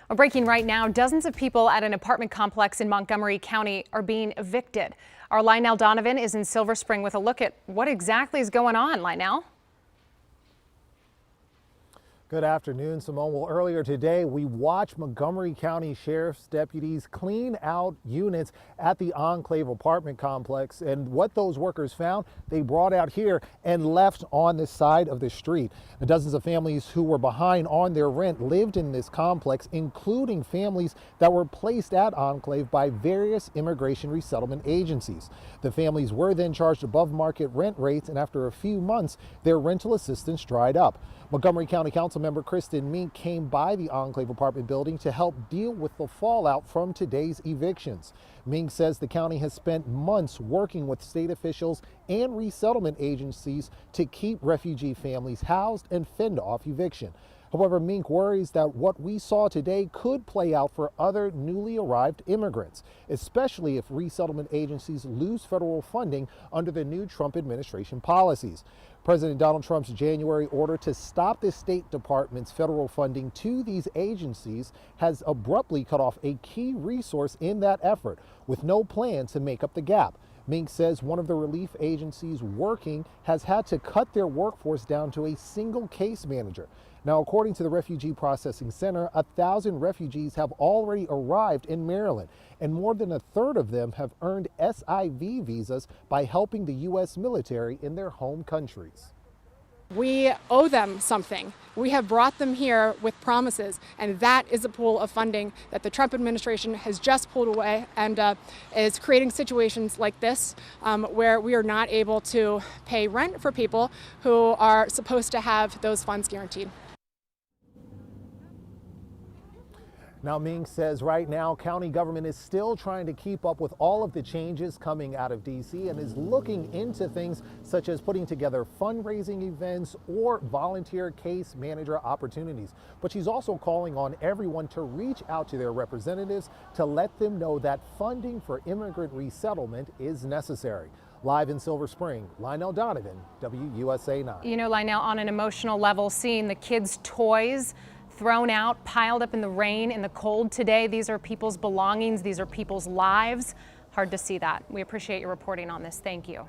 We're breaking right now. Dozens of people at an apartment complex in Montgomery County are being evicted. Our Lionel Donovan is in Silver Spring with a look at what exactly is going on. Lionel? Good afternoon, Simone. Well, earlier today, we watched Montgomery County Sheriff's deputies clean out units at the Enclave Apartment complex. And what those workers found, they brought out here and left on the side of the street. And dozens of families who were behind on their rent lived in this complex, including families that were placed at Enclave by various immigration resettlement agencies. The families were then charged above market rent rates, and after a few months, their rental assistance dried up. Montgomery County Councilmember Kristin Mink came by the Enclave Apartment building to help deal with the fallout from today's evictions. Mink says the county has spent months working with state officials and resettlement agencies to keep refugee families housed and fend off eviction. However, Mink worries that what we saw today could play out for other newly arrived immigrants, especially if resettlement agencies lose federal funding under the new Trump administration policies. President Donald Trump's January order to stop the State Department's federal funding to these agencies has abruptly cut off a key resource in that effort, with no plan to make up the gap. Mink says one of the relief agencies working has had to cut their workforce down to a single case manager. Now, according to the Refugee Processing Center, 1,000 refugees have already arrived in Maryland, and more than a third of them have earned SIV visas by helping the U.S. military in their home countries. We owe them something. We have brought them here with promises, and that is a pool of funding that the Trump administration has just pulled away and is creating situations like this where we are not able to pay rent for people who are supposed to have those funds guaranteed. Now, Mink says right now, county government is still trying to keep up with all of the changes coming out of D.C. and is looking into things such as putting together fundraising events or volunteer case manager opportunities. But she's also calling on everyone to reach out to their representatives to let them know that funding for immigrant resettlement is necessary. Live in Silver Spring, Lionel Donovan, WUSA 9. You know, Lionel, on an emotional level, seeing the kids' toys thrown out, piled up in the rain, in the cold today. These are people's belongings. These are people's lives. Hard to see that. We appreciate your reporting on this. Thank you.